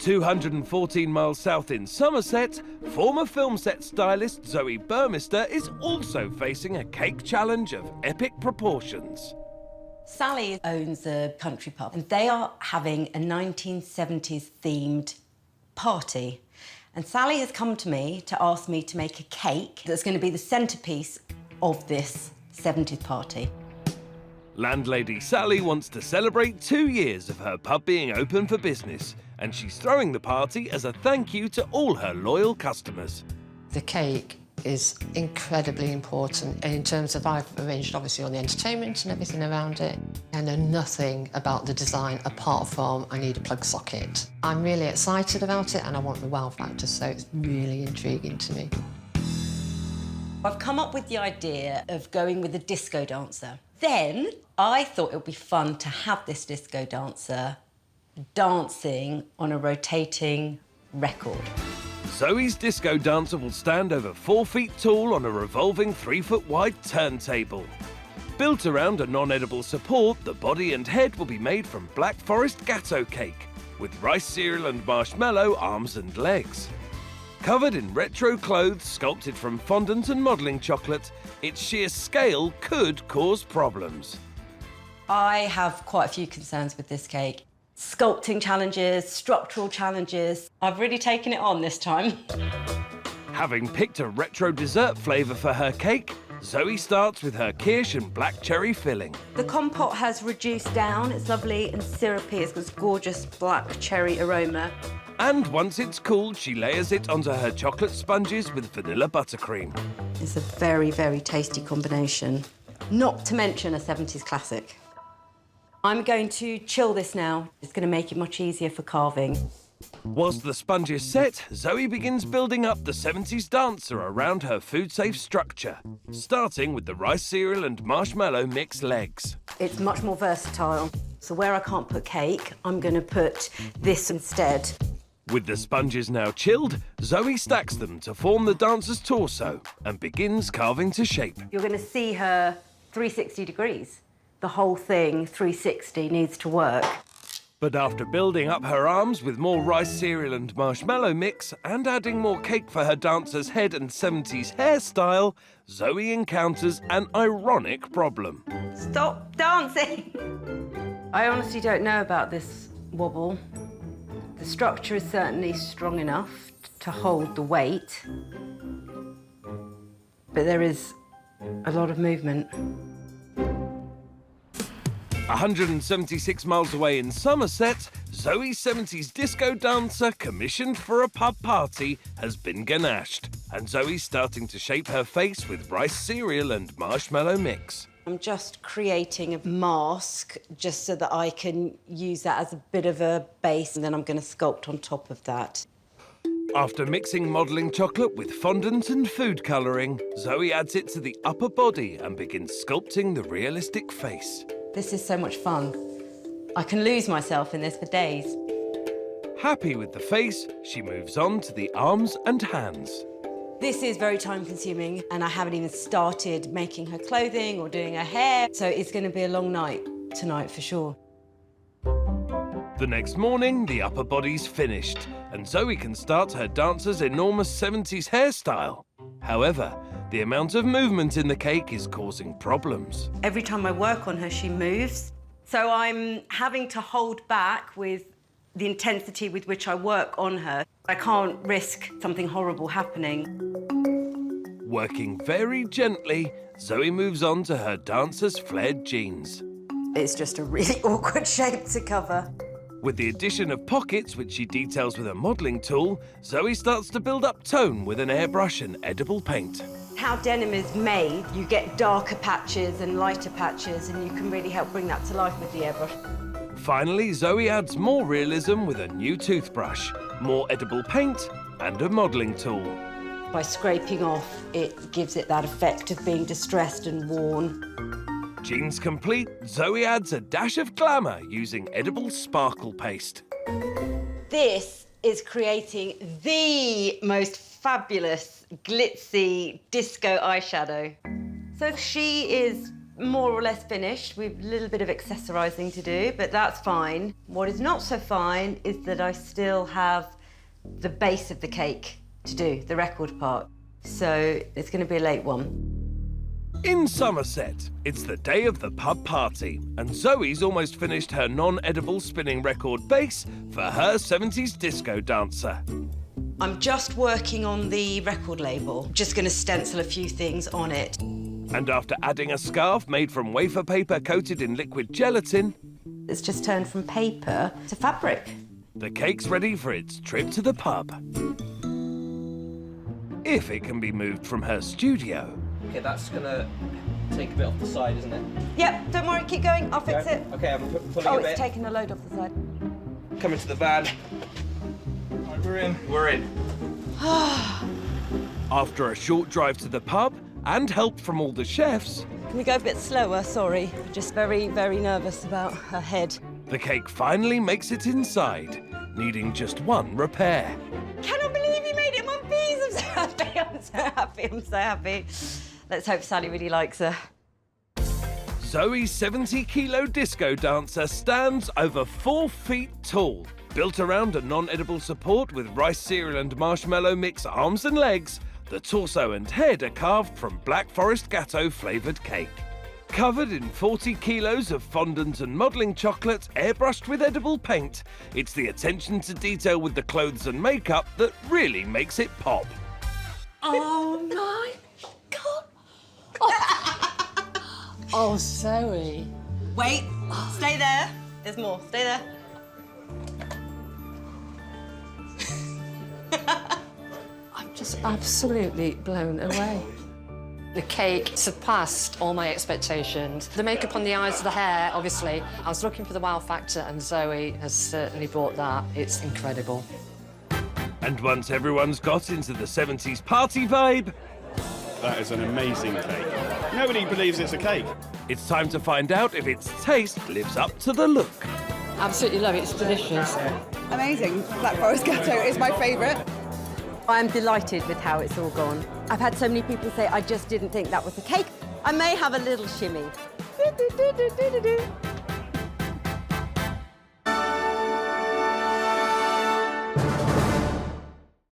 214 miles south in Somerset, former film set stylist Zoe Burmester is also facing a cake challenge of epic proportions. Sally owns a country pub and they are having a 1970s themed party. And Sally has come to me to ask me to make a cake that's going to be the centrepiece of this 70s party. Landlady Sally wants to celebrate 2 years of her pub being open for business, and she's throwing the party as a thank you to all her loyal customers. The cake is incredibly important in terms of I've arranged obviously all the entertainment and everything around it. I know nothing about the design apart from I need a plug socket. I'm really excited about it and I want the wow factor, so it's really intriguing to me. I've come up with the idea of going with a disco dancer. Then I thought it would be fun to have this disco dancer dancing on a rotating record. Zoe's disco dancer will stand over 4 feet tall on a revolving 3-foot wide turntable. Built around a non-edible support, the body and head will be made from Black Forest gatto cake, with rice cereal and marshmallow arms and legs. Covered in retro clothes sculpted from fondant and modelling chocolate, its sheer scale could cause problems. I have quite a few concerns with this cake. Sculpting challenges, structural challenges. I've really taken it on this time. Having picked a retro dessert flavour for her cake, Zoe starts with her kirsch and black cherry filling. The compote has reduced down. It's lovely and syrupy. It's got this gorgeous black cherry aroma. And once it's cooled, she layers it onto her chocolate sponges with vanilla buttercream. It's a very, very tasty combination. Not to mention a 70s classic. I'm going to chill this now. It's going to make it much easier for carving. Whilst the sponge is set, Zoe begins building up the 70s dancer around her food-safe structure, starting with the rice cereal and marshmallow mix legs. It's much more versatile. So where I can't put cake, I'm going to put this instead. With the sponges now chilled, Zoe stacks them to form the dancer's torso and begins carving to shape. You're going to see her 360 degrees. The whole thing, 360, needs to work. But after building up her arms with more rice cereal and marshmallow mix and adding more cake for her dancer's head and 70s hairstyle, Zoe encounters an ironic problem. Stop dancing! I honestly don't know about this wobble. The structure is certainly strong enough to hold the weight, but there is a lot of movement. 176 miles away in Somerset, Zoe's 70s disco dancer, commissioned for a pub party, has been ganashed, and Zoe's starting to shape her face with rice cereal and marshmallow mix. I'm just creating a mask just so that I can use that as a bit of a base, and then I'm going to sculpt on top of that. After mixing modelling chocolate with fondant and food colouring, Zoe adds it to the upper body and begins sculpting the realistic face. This is so much fun. I can lose myself in this for days. Happy with the face, she moves on to the arms and hands. This is very time-consuming, and I haven't even started making her clothing or doing her hair, so it's going to be a long night tonight for sure. The next morning, the upper body's finished, and Zoe can start her dancer's enormous 70s hairstyle. However, the amount of movement in the cake is causing problems. Every time I work on her, she moves. So I'm having to hold back with the intensity with which I work on her. I can't risk something horrible happening. Working very gently, Zoe moves on to her dancer's flared jeans. It's just a really awkward shape to cover. With the addition of pockets, which she details with a modelling tool, Zoe starts to build up tone with an airbrush and edible paint. How denim is made, you get darker patches and lighter patches, and you can really help bring that to life with the airbrush. Finally, Zoe adds more realism with a new toothbrush, more edible paint and a modelling tool. By scraping off, it gives it that effect of being distressed and worn. Jeans complete, Zoe adds a dash of glamour using edible sparkle paste. This is creating the most fabulous, glitzy disco eyeshadow. So she is more or less finished. We've a little bit of accessorising to do, but that's fine. What is not so fine is that I still have the base of the cake to do, the record part. So it's going to be a late one. In Somerset, it's the day of the pub party, and Zoe's almost finished her non-edible spinning record base for her 70s disco dancer. I'm just working on the record label. Just going to stencil a few things on it. And after adding a scarf made from wafer paper coated in liquid gelatin, It's just turned from paper to fabric. the cake's ready for its trip to the pub. If it can be moved from her studio. Okay, that's gonna take a bit off the side, isn't it? Yep, don't worry, keep going, I'll fix it. Okay, I'm pulling Oh, a it's bit. taking a load off the side. Coming to the van. Right, we're in. We're in. After a short drive to the pub and help from all the chefs, Can we go a bit slower? Sorry. Just very, very nervous about her head. the cake finally makes it inside, needing just one repair. Cannot believe you made it in one piece. I'm so happy, I'm so happy, I'm so happy. Let's hope Sally really likes her. Zoe's 70-kilo disco dancer stands over 4 feet tall. Built around a non-edible support with rice cereal and marshmallow mix arms and legs, the torso and head are carved from Black Forest Gatto flavoured cake. Covered in 40 kilos of fondant and modelling chocolate airbrushed with edible paint, it's the attention to detail with the clothes and makeup that really makes it pop. Oh my God. Oh, Zoe. Wait, stay there. There's more, stay there. I'm just absolutely blown away. The cake surpassed all my expectations. The makeup on the eyes, the hair, obviously. I was looking for the wow factor, and Zoe has certainly brought that. It's incredible. And once everyone's got into the 70s party vibe, That is an amazing cake. Nobody believes it's a cake. it's time to find out if its taste lives up to the look. Absolutely love it. It's delicious. Amazing. Black Forest Gatto is my favourite. I'm delighted with how it's all gone. I've had so many people say, I just didn't think that was a cake. I may have a little shimmy. Do, do, do, do, do, do, do.